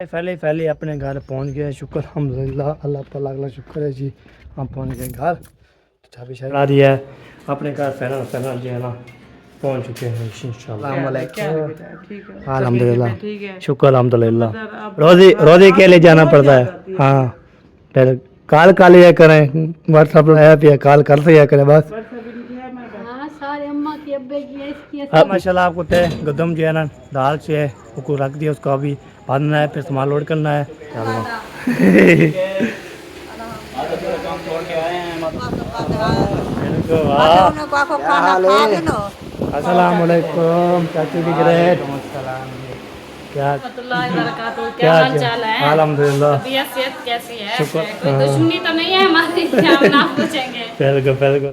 पहले अपने घर पहुंच गए। शुक्र अल्हम्दुलिल्लाह, अल्लाह ताला का शुक्र है जी, हम पहुंच गए घर। तो चाबी चला दी है अपने घर। फैनल जो है ना पहुंच चुके हैं इंशाल्लाह। अल्हम्दुलिल्लाह, शुक्र अल्हम्दुलिल्लाह। रोज़ी के लिए जाना पड़ता है। हाँ, फिर कॉल कर लिया करें, व्हाट्सअप ऐप या कॉल कर लिया करें बस। अब माशाल्लाह आपको तय गदम जो है ना दाल से है उसको रख दिया, उसको अभी बांधना है, फिर सामान लोड करना है। अस्सलाम वालेकुम चाचू की ग्रेट। क्या क्या हाल चाल है? अल्हम्दुलिल्लाह। सेहत कैसी है? शुक्र। कोई दुश्मनी तो नहीं है हमारी? हम ना पूछेंगे। बिल्कुल।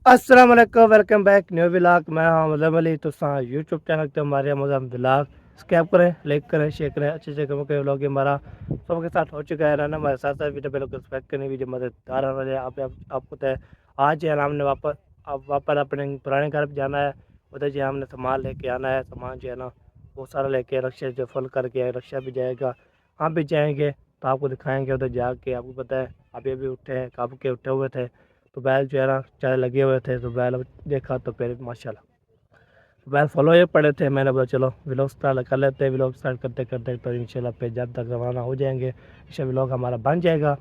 अस्सलाम वालेकुम, वेलकम बैक न्यू व्लॉग। मैं हूं मज़हब अली। तो यूट्यूब चैनल पे हमारे मज़हब व्लॉग सब्सक्राइब करें, लाइक करें, शेयर करें। अच्छे कमों के व्लॉग हमारा सबके साथ हो चुका है ना। हमारे साथ वीडियो बिल्कुल रिस्पेक्ट करने वीडियो मददगार होने वाले आपको तो आज जो है ना हमने वापस अपने पुराने घर पर जाना है। उधर जो हमने सामान लेके आना है। सामान जो है ना बहुत सारा लेके रक्षा जो फुल करके रक्षा भी जाएगा, हम भी जाएंगे तो आपको दिखाएंगे उधर जाके। आपको पता है अभी अभी उठे हैं, कब के उठे हुए थे तो बैल जो है ना चारे लगे हुए थे। तो बैल देखा तो फिर माशाल्लाह बैल फॉलो ये पड़े थे। मैंने बोला चलो व्लॉग स्टार्ट कर लेते हैं। व्लॉग स्टार्ट करते करते तो इंशाल्लाह फिर जब तक रवाना हो जाएंगे इंशाल्लाह व्लॉग हमारा बन जाएगा।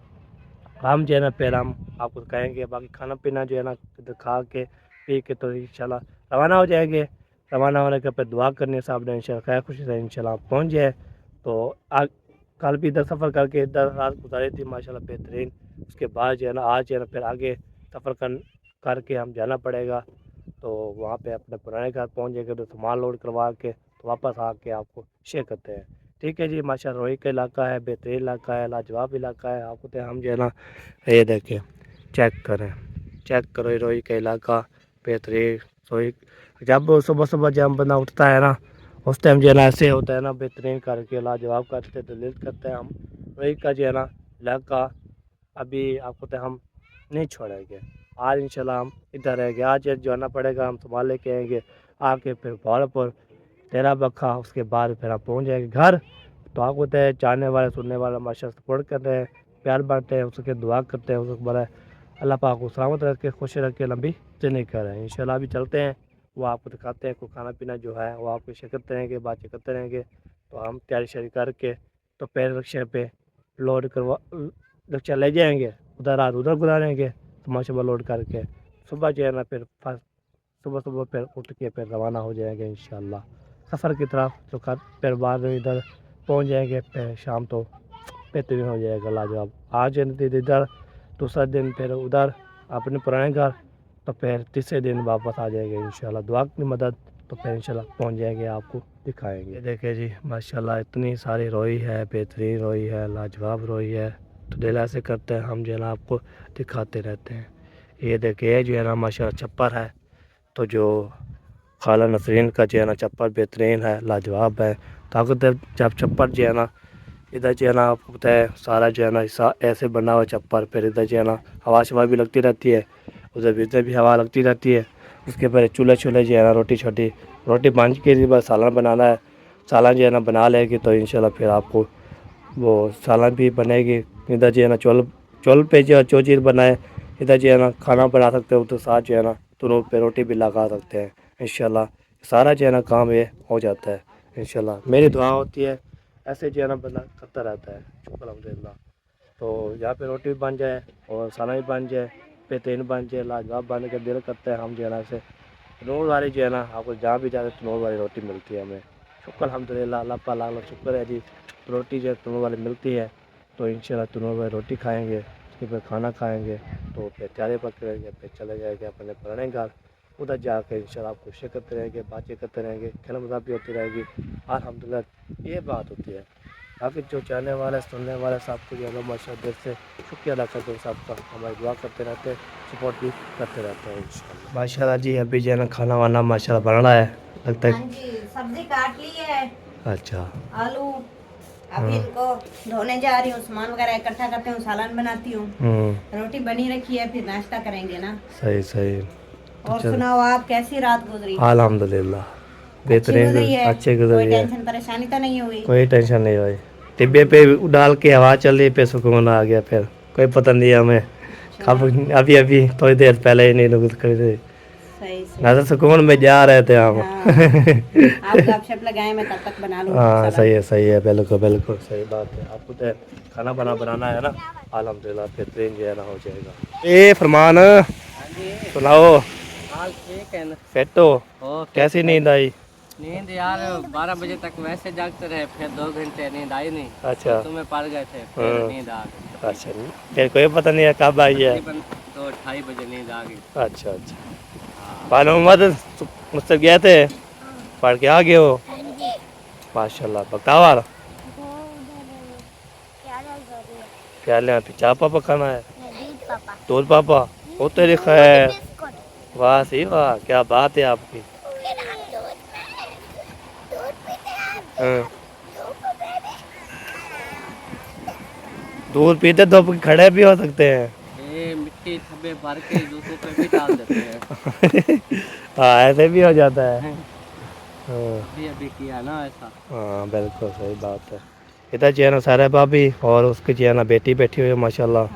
हम जो है ना फिर हम आपको कहेंगे बाकी खाना पीना जो है ना खा के पी के तो इंशाल्लाह रवाना हो जाएंगे। रवाना होने के फिर दुआ करने साहब ने इंशाल्लाह खैर खुशी से इंशाल्लाह पहुँच जाए। तो कल भी इधर सफ़र करके इधर रात गुजारी थी माशाल्लाह बेहतरीन। उसके बाद जो है ना आज जो है ना फिर आगे सफ़र करके हम जाना पड़ेगा। तो वहाँ पे अपने पुराने घर पहुँच जाएंगे तो सामान लोड करवा के तो वापस आके आपको शेयर करते हैं। ठीक है जी, माशाल्लाह रोही का इलाका है, बेहतरीन इलाका है, लाजवाब इलाका है। आपको तो हम जो है ना ये देखें, चेक करो ये रोही का इलाका बेहतरीन। रोही जब सुबह सुबह जब बंदा उठता है ना उस टाइम जो है ना ऐसे होता है ना बेहतरीन करके लाजवाब करते दिलीट करते हैं हम। रोही का जो है ना इलाका अभी आपको तो हम नहीं छोड़ेंगे। आज इंशाल्लाह हम इधर रहेंगे। आज ये जाना पड़ेगा, हम सामान लेके आएंगे आके फिर भाड़पुर तेरा बखा। उसके बाद फिर हम पहुँच जाएंगे घर। तो आपको तो जानने वाले सुनने वाले माशा सपोर्ट कर रहे हैं, प्यार बांटते हैं, उसके दुआ करते हैं, उसको बड़ा अल्लाह पाक को सलामत रख के खुश रख के लंबी जिंदगी करें इंशाल्लाह। अभी चलते हैं, वो आपको दिखाते हैं को खाना पीना जो है वो आपको शेयर करते रहेंगे, बातें करते रहेंगे। तो हम तैयारी शरी करके तो पैर रिक्शे पे लोड करवा रिक्शा ले जाएंगे, उधर रात उधर गुजारेंगे सामान सुबह लोड करके। सुबह जो है ना फिर सुबह फिर उठ के फिर रवाना हो जाएंगे इंशाल्लाह सफ़र की तरफ। तो फिर बाद में इधर पहुंच जाएंगे फिर शाम तो बेहतरीन हो जाएगा लाजवाब। आज इधर दूसरा दिन फिर उधर अपने पुराने घर। तो फिर तीसरे दिन वापस आ जाएंगे इंशाल्लाह दुआ की मदद। तो फिर इंशाल्लाह पहुंच जाएंगे, आपको दिखाएंगे। देखिए जी माशाल्लाह इतनी सारी रोई है, बेहतरीन रोई है, लाजवाब रोई है। तो दिल ऐसे करते हैं हम जो है ना आपको दिखाते रहते हैं। ये देखिए जो है ना माशाल्लाह छप्पर है। तो जो खाला नसरीन का जो है ना छप्पर बेहतरीन है, लाजवाब है। ताकत जब छप्पर जो है ना इधर जो है ना आपको पता है सारा जो है ना ऐसे बना हुआ छप्पर, फिर इधर जो है ना हवा शवा भी लगती रहती है, उधर भी हवा लगती रहती है। उसके पहले चूल्हे जो है ना रोटी बन के बस सालन बनाना है। सालन जो है ना बना लेगी तो इंशाल्लाह फिर आपको वो सालन भी बनेगी। इधर जो है ना चुल पे जो चीज़ बनाए इधर जो है ना खाना बना सकते हो तो साथ जो है ना दोनों पे रोटी भी लगा सकते हैं इंशाल्लाह। सारा जो है ना काम ये हो जाता है इंशाल्लाह। मेरी दुआ होती है ऐसे जो है ना बंदा करता रहता है शुक्र अल्हम्दुलिल्लाह। तो यहाँ पे रोटी भी बन जाए और खाना भी बन जाए, बेहतरीन बन जाए, लाजवाब बन के दिल करते हैं हम जो है ना ऐसे तनूर वाली जो है ना आपको जहाँ भी जाते तनूर वाली रोटी मिलती है हमें। शुक्र अल्हम्दुलिल्लाह, अल्लाह पाक लाख शुक्र है जी। रोटी जो है तनूर वाली मिलती है तो इंशाल्लाह तनूर वाली रोटी खाएँगे, उसके बाद खाना खाएँगे तो फिर तैयारी पकड़ेंगे, फिर चले जाएंगे अपने पुराने घर। उधर जाकर इंशाल्लाह आप कोशिश करते रहेंगे, बातें करते रहेंगे, खेल मजाक भी होती रहेगी। अल्हम्दुलिल्लाह ये बात होती है। बाकी जो चाहने वाले सुनने वाले सबको जो है माशा दिल से शुक्रिया अदा करते हैं सबका। हमारी दुआ करते रहते हैं, सपोर्ट भी करते रहते हैं इंशाल्लाह। माशाल्लाह जी अभी जो है ना खाना वाना माशाल्लाह बन रहा है लगता है। हाँ जी, सब्जी काट ली है। अच्छा। आलू अभी इनको धोने जा रही हूँ, सामान वगैरह इकट्ठा करती हूँ, सालन बनाती हूँ। रोटी बनी रखी है, फिर नाश्ता करेंगे ना। सही। और सुनाओ आप कैसी रात गुजरी? अल्हम्दुलिल्लाह बेहतरीन गुजरी है, अच्छे गुजर कोई रही है, टेंशन परेशानी तो नहीं हुई। कोई टेंशन नहीं हुई। टिब्बे पे डाल के हवा चल रही पे सुकून आ गया, फिर कोई पता नहीं हमें अच्छा, कब, अभी अभी थोड़ी देर पहले ही नहीं लोग कर थे, सही सही। नजर सुकून में जा रहे थे हम। हाँ आप गपशप लगाए, मैं तब तक बना लूँ हाँ सलाद। सही है बिल्कुल बिल्कुल सही बात है। आपको तो खाना बनाना है ना, अल्हम्दुलिल्लाह बेहतरीन जो है ना हो जाएगा। ए फरमान सुनाओ, हाल ठीक है ना। फिट हो? ओ कैसी नींद आई? नींद यार 12 बजे तक वैसे जागते रहे, फिर 2 घंटे नींद आई नहीं। अच्छा तुम्हें पड़ गए थे, फिर हाँ। नींद आ गई। अच्छा, फिर कोई पता नहीं है कब आई है। तकरीबन 2-2:30 बजे नींद आ गई। अच्छा अच्छा, मालूम मुझसे गए थे, पढ़ के आ गए हो? माशाल्लाह, बख्तावर क्या ले चाय पापा खाना है? दूध पापा, वो तेरी खैर, वाह सही वाह, क्या बात है आपकी। हाँ। दूध पीते तो खड़े भी हो सकते हैं। ये मिट्टी थब्बे भर के जूतों पे भी डाल देते हैं। हाँ ऐसे भी हो जाता है। हाँ अभी किया ना ऐसा। हाँ बिल्कुल सही बात है। इधर जो है ना सारा भाभी और उसकी जो है ना बेटी बैठी हुई है माशाल्लाह।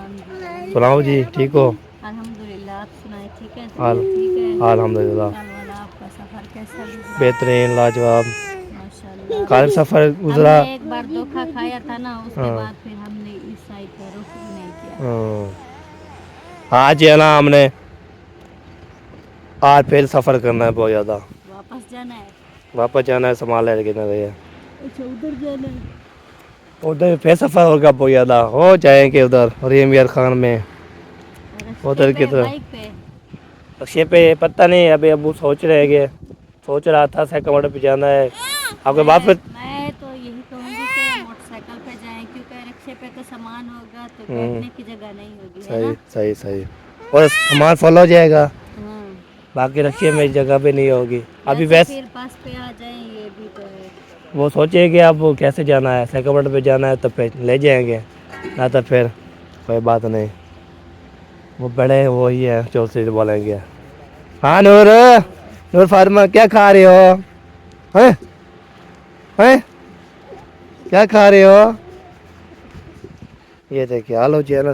सुनाओ जी, ठीक हो? अल्हम्दुलिल्लाह, आप सुनाए ठीक है? हाल ठीक है। अल्हम्दुलिल्लाह कल वाला आपका सफर कैसा गुजरा? बेहतरीन लाजवाब। माशाल्लाह। कल सफर गुजरा। हमने एक बार धोखा खाया था ना, उसके हाँ। बाद फिर हमने इस साइड का रुख ही नहीं किया। आज है ना हमने आज फिर सफ़र करना है बहुत ज़्यादा। वापस जाना है? वापस जाना है, सामान लेके ना रही है। अच्छा, उधर जाना है। उधर फिर सफ़र होगा बहुत ज़्यादा, हो जाएंगे उधर रहीम यार खान में, उधर की तरफ। बाइक पे? नक्शे पे पता नहीं, अभी अबू सोच रहा था सेकंड पे जाना है आपके वापस। मैं तो यही कहूँगी कि मोटरसाइकिल पे जाएं, क्योंकि रिक्शे पे तो सामान होगा तो बैठने की जगह नहीं होगी, है ना? सही और सामान फॉलो हो जाएगा, हाँ। बाकी रिक्शे में जगह भी नहीं होगी अभी। वैसे वैसे फिर पास पे आ जाएं, ये भी तो है। वो सोचे कि अब कैसे जाना है, सेकंड पे जाना है तो फिर ले जाएंगे, ना तो फिर कोई बात नहीं, वो बड़े वही है जो से बोलेंगे। हाँ नूर फातिमा क्या खा रहे हो? हैं क्या खा रहे हो? ये देखिए आलू जी है ना,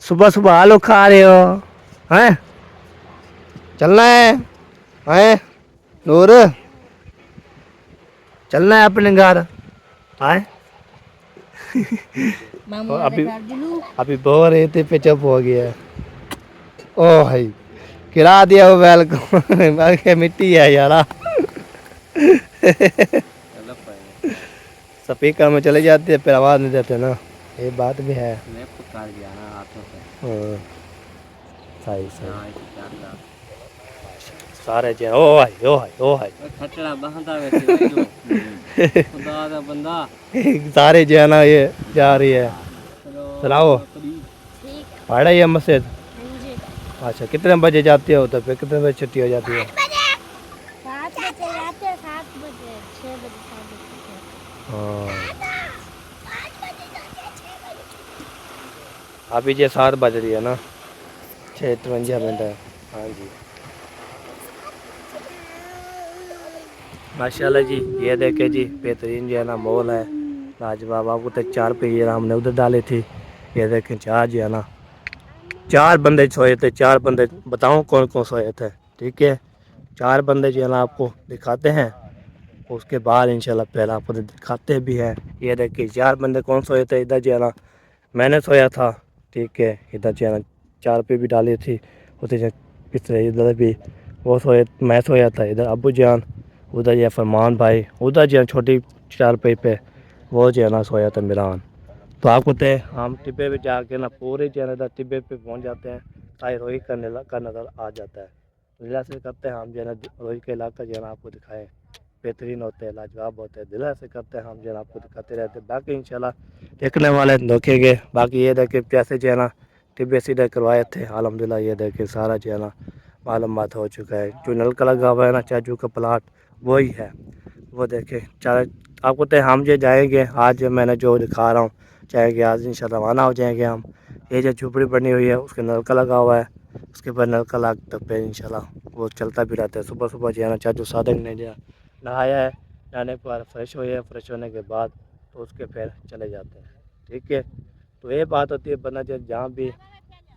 सुबह सुबह आलू खा रहे हो? हैं चलना है नूर, चलना है अपने घर? हैं अभी बोल रहे थे पे चुप हो गया। ओ भाई गिरा दिया वो बैल को। मिट्टी है यार। चलो पहले स्पीकर में चले जाते हैं फिर आवाज़ नहीं देते ना, ये बात भी है। मैं पुकार गया ना हाथों से। हाँ, सही हाँ, इसे क्या था? सारे जो ओ हाय खटड़ा बंधा वैसे भाई तो। खुदा दा बंदा। सारे जो है ना ये जा रही है। चलो सुनाओ, ठीक पढ़ा ये मस्जिद? है जी। अच्छा, कितने बजे जाते हो तो फिर कितने बजे छुट्टी हो जाती है? 7 बजे जाते हैं, 7 बजे 6 बजे 7 बजे। हाँ अभी ये 7 बज रही है ना, 6:53 है। हाँ जी माशाल्लाह जी, ये देखे जी बेहतरीन जो है ना मॉल है लाजवाब। आपको तो 4 पे हमने उधर डाली थी, ये देखें 4 जो है ना, 4 बंदे सोए थे, 4 बंदे बताऊं कौन कौन सोए थे? ठीक है, 4 बंदे जो है ना आपको दिखाते हैं, उसके बाद इंशाल्लाह पहले आपको दिखाते भी हैं। ये देखिए 4 बंदे कौन सोए थे। इधर जो है ना मैंने सोया था, ठीक है, इधर जो है ना 4 पे भी डाली थी, उधर पिछले इधर भी वो सोए, मैं सोया था इधर अबू जान, उधर जो है फरमान भाई, उधर जो है छोटी 4 पे वो जो है ना सोया था मिरान। तो आपको ते हम टिब्बे पे जाके ना पूरे जो है ना टिब्बे पे पहुंच जाते हैं, सारी रोही का नज़र आ जाता है। दिला से करते हैं हम जो है ना रोही का इलाका जो है ना आपको दिखाएं, बेहतरीन होते हैं, लाजवाब होते हैं। दिला से करते हैं हम जो है ना आपको दिखाते रहते हैं। बाकी इंशाल्लाह देखने वाले देखेंगे। बाकी ये देखे पैसे जो है ना टिब्बे सीधे करवाए थे, अल्हम्दुलिल्लाह ये देखे सारा जो है ना मालूमात हो चुका है। जो नलका लगा हुआ है ना चाचू का प्लाट वही है, वो देखे चार आपको तो हम जो जाएंगे आज मैंने जो दिखा रहा हूँ, चाहे आज इंशाल्लाह रवाना हो जाएंगे हम। ये जो झुपड़ी बनी हुई है उसके नलका लगा हुआ है, उसके बाद नलका लग तक पे इंशाल्लाह वो चलता भी रहता है। सुबह सुबह जो है ना चाचू साधक ने जो नहाया है, नहाने के बाद फ्रेश हुए हैं, फ्रेश होने के बाद तो उसके फिर चले जाते हैं। ठीक है, तो ये बात होती है बंदा जहाँ भी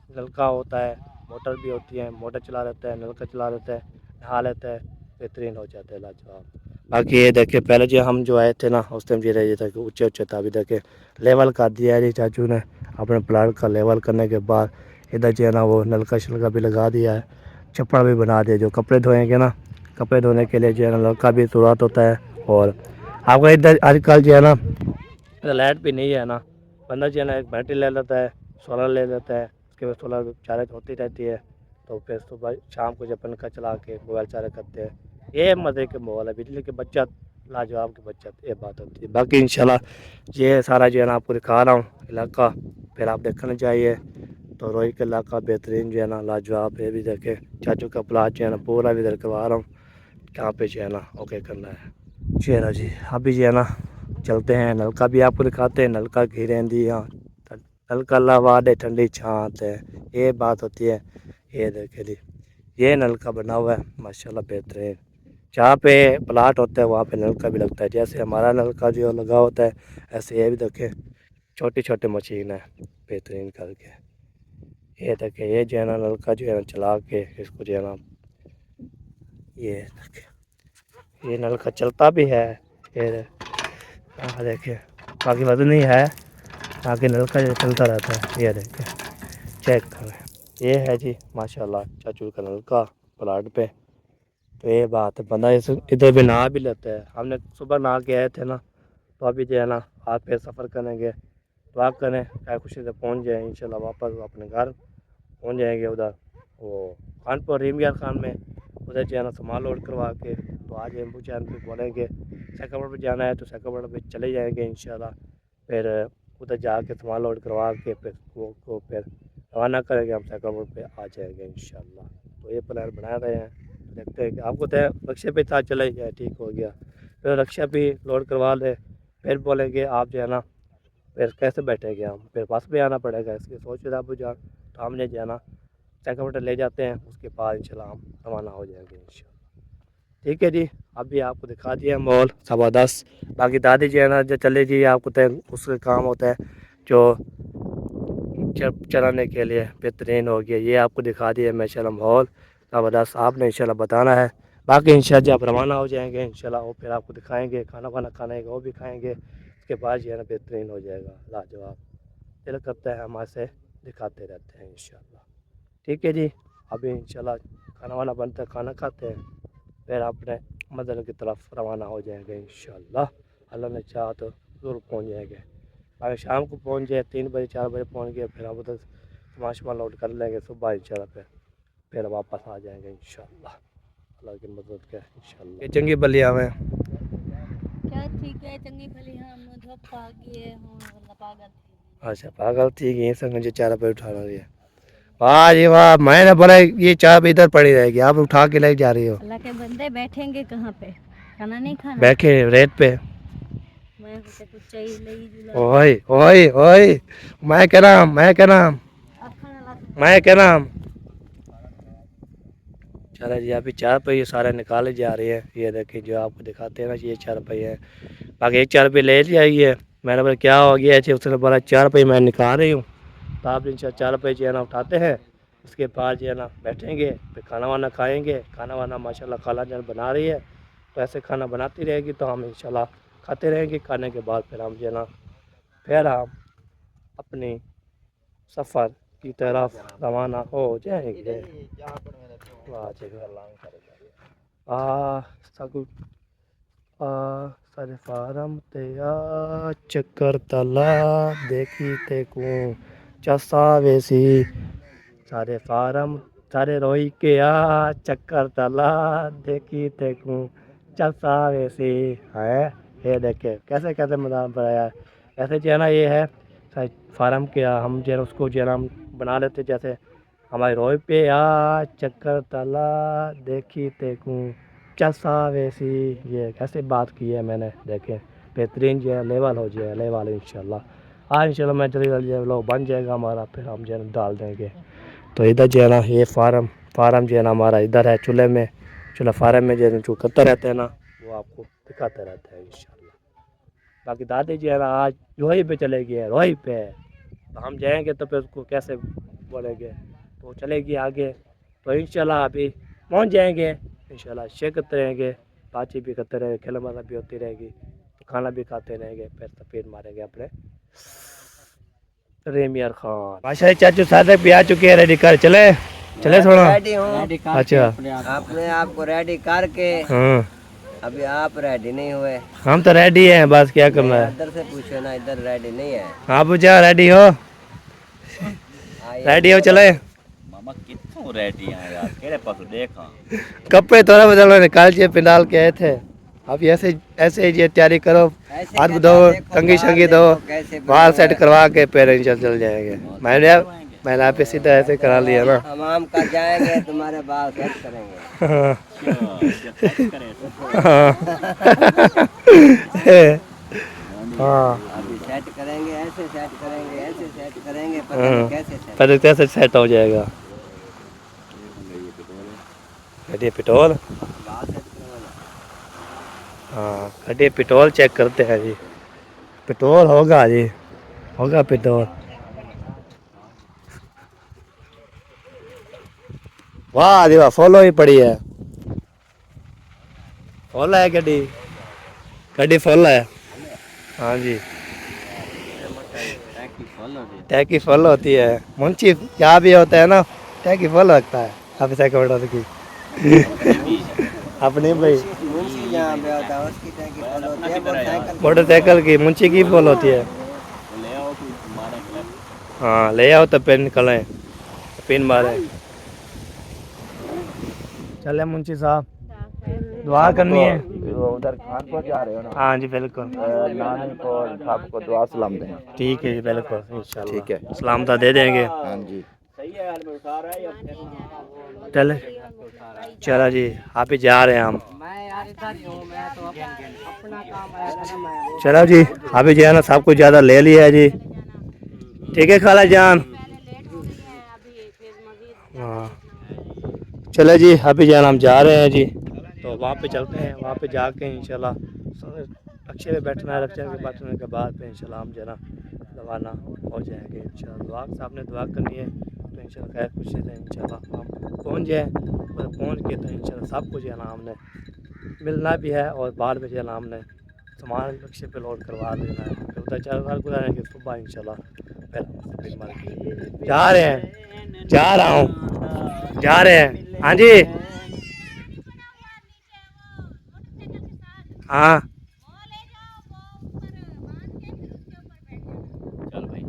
नलका होता है, मोटर भी होती है, मोटर चला लेता है, नलका चला लेता है, नहा लेता है, बेहतरीन हो जाता है, लाजवाब। बाकी ये देखिए पहले जो हम जो आए थे ना उस टाइम ये रही था कि ऊँचे ऊँचे था, अभी देखिए लेवल कर दिया है जी चाचू ने अपने प्लाट का। लेवल करने के बाद इधर जो है ना वो नलका शलका भी लगा दिया है, छप्पड़ भी बना दिया, जो कपड़े धोएंगे ना, कपड़े धोने के लिए जो है ना नलका भी ज़रूरत होता है। और आपको इधर आजकल जो है ना लाइट भी नहीं है ना, बंदा जो है ना एक बैटरी ले लेता है, सोलर ले लेता है, उसके बाद सोलर चार्ज होती रहती है, तो फिर सुबह शाम को जब पंखा चला के मोबाइल चार्ज करते हैं। ये मज़े के माहौल है, बिजली की बचत, लाजवाब की बचत, ये बात होती है। बाकी इंशाल्लाह ये सारा जो है ना आपको दिखा रहा हूँ इलाका, फिर आप देखना चाहिए। तो रोई का इलाका बेहतरीन जो है ना लाजवाब, ये भी देखे चाचू का प्लाट जो है ना पूरा भी इधर करवा रहा हूँ, यहाँ पे जो है ना ओके करना है। चलो जी अभी जो है ना चलते हैं, नलका भी आपको दिखाते हैं, नलका घी रहती यहाँ, नलका लवा दे ठंडी छाँत है, ये बात होती है। ये देखे जी ये नलका बना हुआ है माशाल्लाह बेहतरीन, जहाँ पे प्लाट होता है वहाँ पे नलका भी लगता है, जैसे हमारा नलका जो लगा होता है ऐसे ये भी देखे छोटी छोटी मशीन है बेहतरीन करके। ये देखे ये जो है ना नलका जो है ना चला के इसको जो है ना ये देखे ये नलका चलता भी है, ये देखे बाकी वजन नहीं है, बाकी नलका जो चलता रहता है। ये देखे चेक करें, ये है जी माशाल्लाह चाचू का नलका प्लाट पे। तो ये बात है बंदा इधर भी नहा भी लेता है। हमने सुबह नहा के आए थे ना, तो अभी जो है ना हाथ पे सफ़र करेंगे, तो आप करें क्या खुशी से पहुँच जाए इंशाल्लाह, वापस अपने घर पहुँच जाएंगे उधर वो कानपुर रीमियार खान में, उधर जो है ना सामान लोड करवा के तो आज एम्बू चैन पे बोलेंगे सेकंड पर जाना है तो सेकंड पे चले जाएंगे इंशाल्लाह। फिर उधर जाके सामान लोड करवा के फिर वो फिर रवाना करेंगे, हम सेकंड पे आ जाएंगे इंशाल्लाह। तो ये प्लान बना रहे हैं, देखते हैं कि आपको तो रक्शे पे था चले जाए, ठीक हो गया, फिर रक्षा भी लोड करवा ले, फिर बोलेंगे आप जो है ना फिर कैसे बैठेंगे हम, फिर बस में आना पड़ेगा, इसकी सोच रहे अबू जान। तो हमने जो है ना सेकंड ले जाते हैं, उसके बाद इंशाल्लाह हम रवाना हो जाएंगे इंशाल्लाह। ठीक है जी अभी आपको दिखा दिया मॉल 10:15। बाकी दादी जी है ना जो चले जी आपको तो उसका काम होता है जो चलाने के लिए बेहतरीन हो गया, ये आपको दिखा दिया माशाल्लाह मॉल 10:15। आपने इंशाल्लाह बताना है, बाकी इंशाल्लाह जब रवाना हो जाएंगे इंशाल्लाह वो फिर आपको दिखाएंगे, खाना वाना खाने का वो भी खाएंगे, उसके बाद जो है ना बेहतरीन हो जाएगा, लाजवाब। दिल करता है हमारे से दिखाते रहते हैं इंशाल्लाह। ठीक है जी अभी इंशाल्लाह खाना वाना बनता है, खाना खाते हैं, फिर अपने मंदिर की तरफ रवाना हो जाएंगे इंशाल्लाह। अल्लाह ने चाहा तो ज़रूर पहुँच जाएंगे, अगर शाम को पहुँच जाए 3 बजे 4 बजे पहुँच गए, फिर हम उधर सामान लोड कर लेंगे सुबह इंशाल्लाह, फिर वापस आ जाएंगे इंशाल्लाह, अल्लाह की मदद के इंशाल्लाह। ये चंगी बलिया में क्या ठीक है चंगी भली हम धोप आ गए हूं वरना पागल थी। अच्छा पागल थी कि संग जो 4 बजे उठा रही है, वाह जी वाह, मैंने बोला ये 4 बजे इधर पड़ी रहेगी, आप उठा के ले जा रही हो। अल्लाह के बंदे बैठेंगे कहाँ पे, खाना नहीं खाना, बैठे रेत पे। मैं होते कुछ चाहिए नहीं जुला ओए ओए ओए मैं कह रहा अब खाना ला मैं कह रहा चलो जी अभी 4 पहिए सारे निकाले जा रहे हैं। ये देखिए जो आपको दिखाते हैं ना ये 4 पहिए हैं, बाकी एक 4 पहिए ले जाइए। मैंने बोला क्या हो गया है, उसने बोला 4 पहिए मैं निकाल रही हूँ, तो आप इन 4 पहिए जो है ना उठाते हैं, उसके बाद जो है ना बैठेंगे, फिर खाना वाना खाएंगे। खाना वाना माशाल्लाह खाला जान बना रही है, तो ऐसे खाना बनाती रहेगी तो हम इंशाल्लाह खाते रहेंगे। खाने के बाद फिर हम जो है ना फिर हम अपनी सफ़र की तरफ रवाना हो जाएंगे। सारे फारम ते आ चक्कर तला देखी ते को चसा वेसी, सारे फारम सारे रोई के आ चक्कर तला देखी ते को चसा वेसी है। ये देखे कैसे कैसे मज़ा बनाया है, ऐसे जो है ना ये है फार्म के हम जो है उसको जो है हम बना लेते, जैसे हमारे रोई पे आ चक्कर तला देखी तेकू चसा वैसी, ये कैसे बात की है मैंने, देखें बेहतरीन जो है लेवल हो जाए लेवल इंशाल्लाह। हाँ इंशाल्लाह मैं जल्दी जल्दी लोग बन जाएगा हमारा, फिर हम जो है डाल देंगे। तो इधर जो है ना ये फार्म जो है ना हमारा इधर है चूल्हे में, चूल्हा फार्म में जो है जो करता रहता है ना वो आपको दिखाता रहता है इंशाल्लाह। बाकी दादी जी है ना आज रोही पे चले गए, रोही पे है, तो हम जाएंगे तो फिर उसको कैसे बोलेंगे, तो वो चलेगी आगे, तो इंशाल्लाह अभी पहुंच जाएंगे इंशाल्लाह। शेयर करते रहेंगे, बातचीत भी करते रहेंगे, खेल मजा भी होती रहेगी, तो खाना भी खाते रहेंगे, फिर तफीर मारेंगे अपने रेमियर खान। माशा चाचू सादक भी आ चुके हैं, रेडी कर चले चले थोड़ा। रेडी करके अच्छा। अपने आप को रेडी करके हाँ अभी आप रेडी नहीं हुए। हम तो रेडी हैं, बस क्या करना है। इधर से पूछो ना, इधर रेडी नहीं है। आप पूछा रेडी हो, रेडी हो चले। मामा कितों रेडी हैं यार, केड़े पास देखा कपड़े थोड़ा बदल निकाल के पिंडाल के आए थे, आप ऐसे ऐसे ही ये तैयारी करो, हाथ दो, कंगी शंगी दो, बाल सेट करवा के पेरेंट्स चल जाएंगे। मैंने आप सीधा ऐसे करा लिया ना। हम कर जाएंगे, तुम्हारे बाल सेट करेंगे। हाँ अभी सेट करेंगे, ऐसे सेट करेंगे, ऐसे सेट करेंगे, पता नहीं कैसे सेट। पहले कैसे सेट हो जाएगा। खड्डे पेट्रोल, बाल सेट करवाना। हाँ खड्डे पेट्रोल चेक करते हैं जी, पेट्रोल होगा जी, होगा पेट्रोल। वाह देवा फॉलो ही पड़ी है, फॉलो है गड्डी, गड्डी फॉलो है। हाँ जी टैकी फॉल होती है, मुंशी क्या भी होता है ना, टैकी फॉल रखता है। आप ऐसा कपड़ा की अपनी भाई मुंशी जहाँ पे होता है उसकी टैंकी फुल होती है, मोटरसाइकिल मोटरसाइकिल की मुंशी की फॉल होती है। हाँ ले आओ तो पेन निकलें, पिन मारे। चले मुंशी साहब, दुआ करनी है उधर खान को जा रहे हो ना। हाँ जी बिल्कुल, नानी को सबको दुआ सलाम दें। ठीक है जी बिल्कुल इंशाल्लाह, ठीक है, सलाम तो दे देंगे। हाँ जी। चले चलो जी, आप ही जा रहे हैं हम। मैं यार इधर ही हूँ, मैं तो अपना काम आया था ना, मैं चलो जी आप ही जाना, सब कुछ ज़्यादा ले लिया है जी। ठीक है खाला जान। हाँ चलो जी अभी जान हम जा रहे हैं जी, तो वहाँ पे चलते हैं, वहाँ पे जाके इंशाल्लाह रक्शे पे बैठना है, रक्शे पे बैठने के बाद पे इंशाल्लाह हम जना रवाना हो जाएंगे इंशाल्लाह। दुआ आपने दुआ करनी है तो इंशाल्लाह खैर खुशी से इंशाल्लाह हम पहुँच जाएँ, और पहुँच के तो इंशाल्लाह सब कुछ है ना हमने मिलना भी है, और बाद में जो है ना हमने सामान रक्शे पे लोड करवा देना है, फिर उधर चल गुजारेंगे सुबह इंशाल्लाह। फिर जा रहे हैं, जा रहा हूँ, जा रहे हैं। हाँ जी हाँ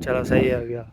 चलो सही है, हो गया।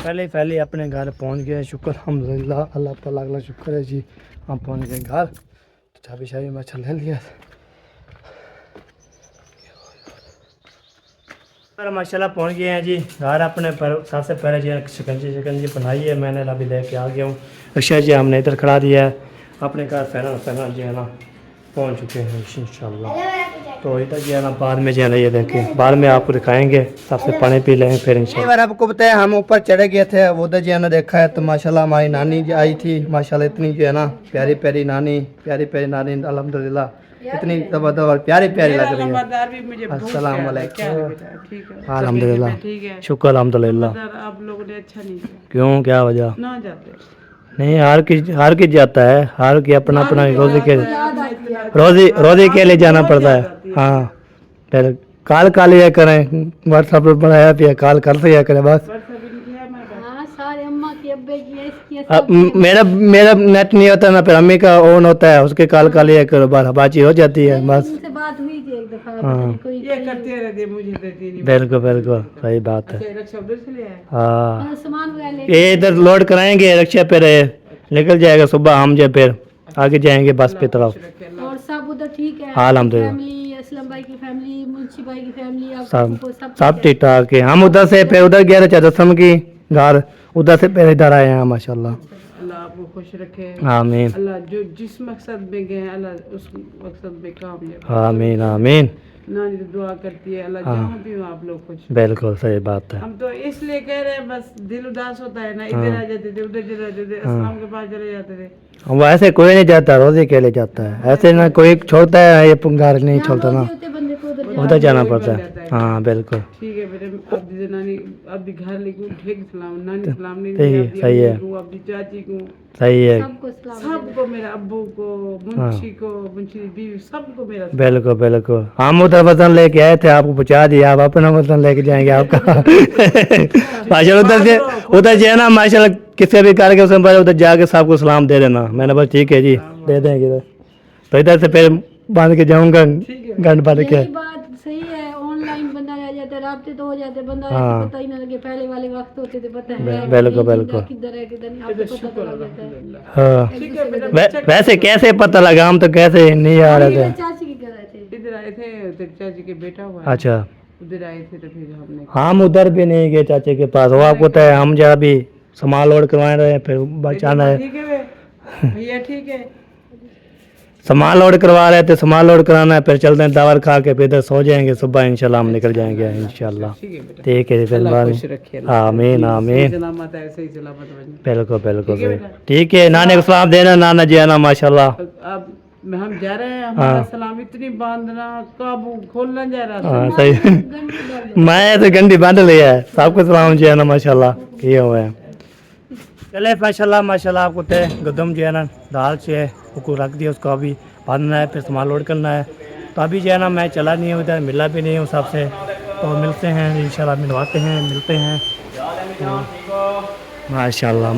पहले अपने घर पहुंच गए। शुक्र अल्हम्दुलिल्लाह, अल्लाह का लाख लाख शुक्र है जी, हम पहुंच गए घर। तो चाबी शाबी मैं ले लिया। पर माशाल्लाह पहुंच गए हैं जी घर अपने। पर सबसे पहले जी शिकंजी बनाई है मैंने, अभी लेके आ गया हूँ। अच्छा जी हमने इधर खड़ा दिया है अपने घर। पहना जो है ना पहुँच चुके हैं इंशाल्लाह। तो इधर जो है ना बाद में जो है ना ये देखें, बाद में आपको दिखाएंगे। सबसे पानी पी लेंगे फिर इंशाल्लाह। आपको बताया हम ऊपर चढ़े गए थे, वो उधर जो है ना देखा है तो माशाल्लाह हमारी नानी जो आई थी माशाल्लाह, इतनी जो है ना प्यारी प्यारी नानी अल्हम्दुलिल्लाह, इतनी ज़बरदस्त प्यारी प्यारी लग रही है। अस्सलाम वालेकुम। अल्हम्दुलिल्लाह शुक्र अल्हम्दुलिल्लाह। आप लोगों ने अच्छा नहीं किया। क्यों, क्या वजह? ना जाते नहीं, हार की जाता है, हार की अपना अपना रोज़ी के लिए जाना पड़ता है। हाँ फिर कॉल लिया करें, व्हाट्सएप पर बनाया भी कॉल करते लिया करें बस। हाँ सारे अम्मा की अब्बे की इसकी अब मेरा नेट नहीं होता ना, फिर अम्मी का ऑन होता है, उसके कॉल लिया करो, बस बातचीत हो जाती है बस। उनसे बात हुई थी एक दफा, हाँ कोई ये करते रहते, मुझे देती नहीं। बिल्कुल सही बात है। रक्षा उधर से ले आए। हाँ सामान वगैरह ये इधर लोड कराएंगे रिक्शा पे, निकल जाएगा सुबह, हम जब फिर आगे जाएंगे बस पे तरफ। और सब उधर ठीक है? अल्हम्दुलिल्लाह फैमिली, असलम भाई की फैमिली, मुंशी भाई की फैमिली, सब ठीक ठाक है। हम उधर से फिर उधर गए थे चदसम की घर, उधर से फिर इधर आए हैं माशाल्लाह। अल्लाह आपको खुश रखे, आमीन। अल्लाह जो जिस मकसद में गए अल्लाह उस मकसद में कामयाब। आमीन आमीन। नानी तो दुआ करती है अल्लाह जहाँ भी हो आप लोग खुश। बिल्कुल सही बात है। हम तो इसलिए कह रहे हैं, बस दिल उदास होता है ना, इधर आ जाते थे, उधर चले जाते थे, अस्सलाम के पास चले जाते थे। वो ऐसे कोई नहीं जाता, रोज़ी के लिए जाता है, ऐसे ना कोई छोड़ता है, ये घर नहीं छोड़ता ना, बंदे को उधर जाना पड़ता है। हाँ बिल्कुल ठीक है बेटे, अब दी नानी अब दी घर लेके ठीक सलाम, नानी सलाम नहीं सही है, सही है। अब दी चाची को, सही है। सबको सलाम। सबको, मेरे अब्बू को, मुंशी को, मुंशी बीवी, सबको मेरा बिल्कुल हम उधर वजन लेके आए थे, आपको पहुँचा दिया, आप अपना वजन लेके जाएंगे आपका। माशाल्लाह उधर जो है ना माशाल्लाह, किसी भी करके उसमें उधर जाके सबको सलाम दे देना। मैंने बस ठीक है जी दे देंगे। तो इधर से फिर बांध के जाऊंगा गंड भर के। बात सही है, ऑनलाइन बंदा रह जाता है, राब्ते तो हो जाते, बंदा ऐसे पता ही ना लगे। पहले वाले वक्त होते थे पता है बिल्कुल किधर है किधर नहीं, आपको पता तो लग जाता है। हाँ वैसे कैसे पता लगा, हम तो कैसे नहीं आ रहे थे। चाची के घर आए थे, इधर आए थे, तो चाची के बेटा हुआ है, अच्छा उधर आए थे, तो फिर हमने हम उधर भी नहीं गए चाचे के पास, वो आपको तो है, हम जरा भी सामान लोड करवा रहे हैं, फिर बचाना है, ठीक है बे, भैया ठीक है, सामान लोड करवा रहे थे, सामान लोड कराना है, फिर चलते हैं दवा खा के फिर इधर सो जाएंगे, सुबह इंशाल्लाह हम निकल जाएंगे इंशाल्लाह। ठीक है बेटा, ठीक है फिर अल्लाह खुश रखे, आमीन आमीन। सलामत है, सही सलामत बने। बिल्कुल ठीक है। नाने को सलाम देना, नाना जी आना माशाल्लाह। अब हम जा रहे हैं, हमारा सलाम इतनी बांधना काबू खोलना जा रहा था। हाँ सही। मैं तो गंडी बांध लिया है, सबको सलाम जी आना माशाल्लाह ये हुआ है। चले माशाल्लाह आपको ते गदम जो है ना दाल से है उसको रख दिया, उसको अभी बांधना है, फिर सामान लोड करना है। तो अभी जो है ना मैं चला नहीं हूँ इधर, मिला भी नहीं हूँ सबसे, तो मिलते हैं इंशाल्लाह, मिलवाते हैं, मिलते हैं। माशाल्लाह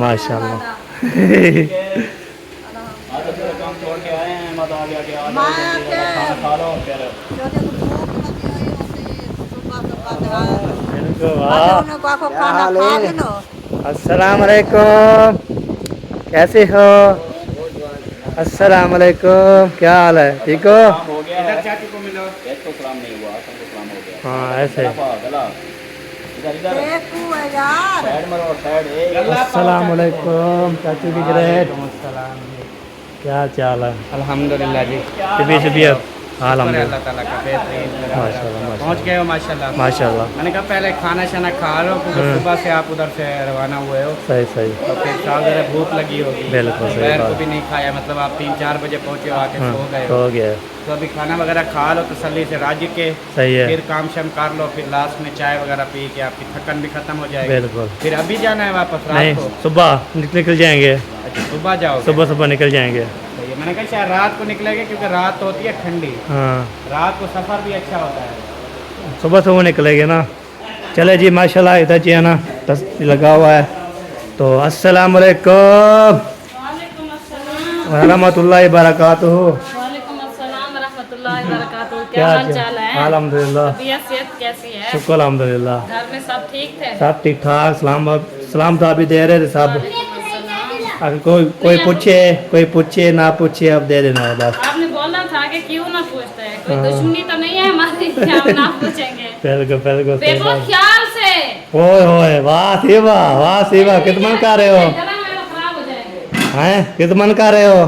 काम छोड़ के आए हैं, मत आ गया कि आज खाना खा लो फिर। अस्सलाम वालेकुम, कैसे हो? अस्सलाम वालेकुम, क्या हाल है, ठीक हो? हो गया है, चाची को मिलो, एक तो सलाम नहीं हुआ, सबको सलाम हो गया। हाँ ऐसे। इधर साइड मरो, साइड। अस्सलाम वालेकुम चाचू की ग्रेट, क्या चाल है? अल्हम्दुलिल्लाह जी, तबीयत अल्हम्दुलिल्लाह अल्लाह ताला का बेहतरीन माशाल्लाह पहुँच गए हो माशाल्लाह। माशाल्लाह। मैंने कहा पहले खाना शाना खा लो, क्योंकि सुबह से आप उधर से रवाना हुए हो, सही तो फिर ज़रा भूख लगी होगी। बिल्कुल सही दोपहर को बात। भी नहीं खाया, मतलब आप 3-4 बजे पहुँचे हो, आके सो गए हो हो, गया, तो अभी खाना वगैरह खा लो तसल्ली से, राजी के सही है। फिर काम शाम कर लो, फिर लास्ट में चाय वगैरह पी के आपकी थकन भी खत्म हो जाएगी। बिल्कुल। फिर अभी जाना है वापस नहीं रात को? सुबह निकल जाएंगे, अच्छा सुबह जाओ? सुबह निकल जाएंगे। मैंने कहा शायद रात को निकलेंगे, क्योंकि रात तो होती है ठंडी, हाँ रात को सफ़र भी अच्छा होता है। सुबह निकलेंगे ना। चले जी माशाल्लाह, इधर जी है ना दस लगा हुआ है। तो अस्सलाम वालेकुम वालेकुम अस्सलाम। रहमतुल्लाहि बरकातुहू। वालेकुम अस्सलाम रहमतुल्लाहि वबरकातुहू। क्या हाल चाल है? अल्हम्दुलिल्लाह, तबीयत सेहत कैसी है? शुक्र अल्हम्दुलिल्लाह, घर में सब ठीक थे? सब ठीक ठाक। सलाम तो अभी दे रहे थे सब। अगर कोई पूछे ना पूछे अब दे देना है बस। आपने बोला था कि क्यों ना पूछते हैं, कोई दुश्मनी तो नहीं है हमारी कि हम ना पूछेंगे। बिल्कुल देखो ख्याल से। ओए वाह शिवा कितना कर रहे हो गला मेरा खराब हो जाएगा। हैं, कितना कर रहे हो,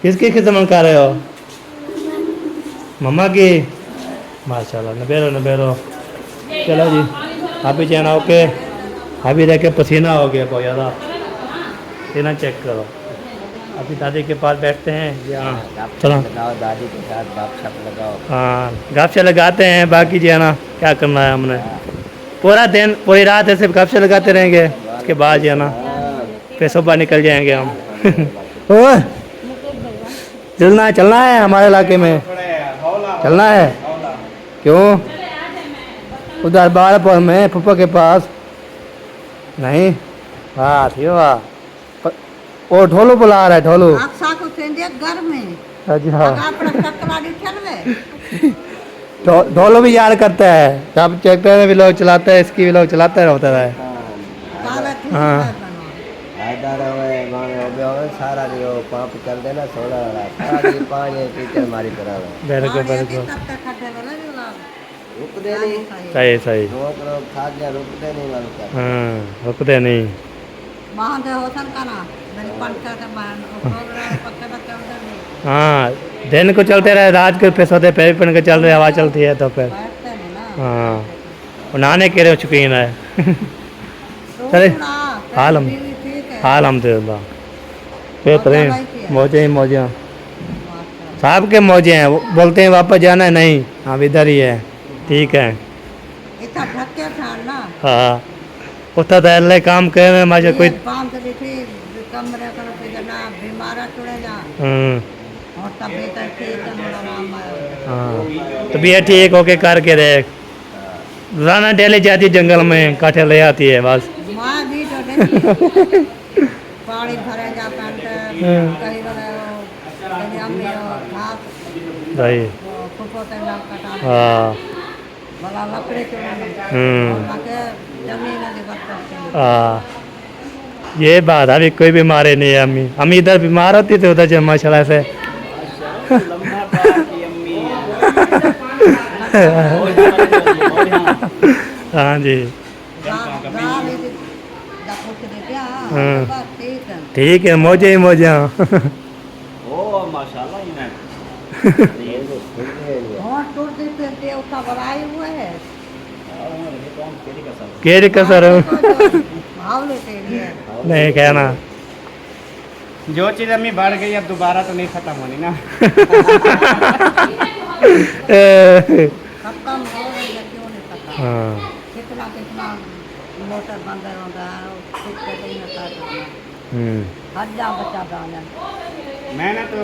किसकी खिदमत कर रहे हो, मम्मा की, माशाल्लाह। नबेरो चलो जी, अभी जाना ओके। अभी देखे पसीना हो गया बहुत ज़्यादा, पसीना चेक करो। अभी दादी के पास बैठते हैं यहाँ, चलो लगाओ दादी के साथ गपशप लगाओ। हाँ गपशप लगाते हैं। बाकी जो है ना क्या करना है हमने, पूरा दिन पूरी रात ऐसे गपशप लगाते रहेंगे, उसके बाद जो है ना फिर सुबह निकल जाएंगे हम। ओए चलना है हमारे इलाके में, चलना है क्यों? उधर बालपुर में फूफा के पास नहीं। वाह थी वाह, वो ढोलू बुला रहा है, ढोलू। घर में अच्छा चल ढोलू भी याद करता है, जब ट्रैक्टर में भी लोग चलाते हैं, इसकी भी लोग चलाते रहता है। हाँ सारा जो पंप कर देना सोना सारा दिन पानी टीचर मारी करा बिल्कुल रुकते नहीं। सही रोक खा गया, रुकते नहीं मालूम। हाँ रुकते नहीं। हाँ दिन को चलते रहे, रात को फिर सोते पैर पहन के चल रहे, हवा चलती है तो फिर हाँ वो नहाने के लिए शौकीन है। चले हाल हमदुलिल्लाह बेहतरीन, मौजें साहब के मौजे हैं। वो बोलते हैं वापस जाना है, नहीं हाँ इधर ही है, ठीक है। हाँ उतना तो अल्लाह काम कर रहे हैं मुझे कोई। हाँ तबीयत ठीक होके करके देख, रोजाना डेली जाती जंगल में काठे ले आती है बस। पानी भरे जा सही हाँ हाँ ये बात अभी कोई बीमारी नहीं है। अम्मी इधर बीमार होती थी, उधर माशाल्लाह से हाँ जी हाँ ठीक है, मौजे ही मौजे। ओ माशाल्लाह केरी कसर नहीं कहना। जो चीज़ अम्मी बढ़ गई अब दोबारा तो नहीं खत्म होनी ना। हाँ मोटर बंद होता है,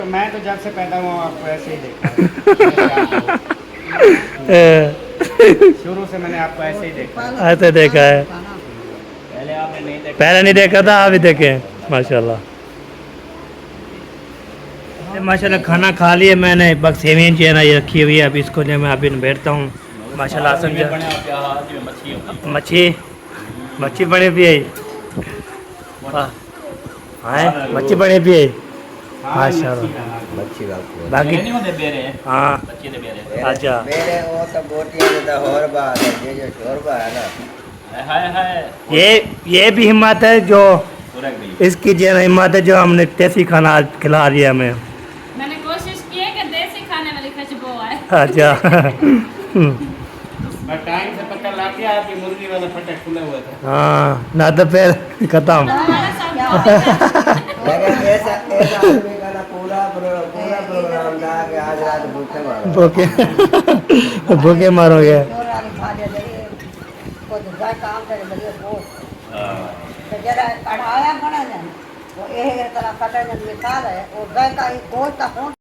मैं तो जब से पैदा हुआ आपको ऐसे ही देखा। शुरू से मैंने आपको ऐसे ही देखा। ऐसे देखा है, पहले आपने नहीं देखा। पहले नहीं देखा था, अभी देखे माशाल्लाह। माशाल्लाह खाना खा लिए मैंने, बस सेवियन जो है ना ये रखी हुई है, अभी इसको जो मैं अभी बैठता हूँ माशाल्लाह। समझा मच्छी बने भी है, हाँ मच्छी बने भी है माशाल्लाह। मच्छी बाकी नहीं होते बेरे हाँ बच्चे दे बेरे। अच्छा मेरे वो तो बोटियां तो और बात है, ये जो शोरबा है ना हाय ये भी हिम्मत है जो पूरा गई। इसकी जो हिम्मत है जो हमने देसी खाना खिला दिया हमें। मैंने कोशिश की है कि देसी खाने वाली खुशबू आए। अच्छा मैं टाइम से पता लग गया कि मुर्गी वाला फटा खुला हुआ था। हाँ ना तो फिर खत्म। लेकिन ऐसा आदमी का ना पूरा प्रोग्राम था कि आज रात भूखे मारो। भूखे मारोगे। कढ़ाया बना जाए वो तरह कटे मिसाल है, वो गाय का गोश्त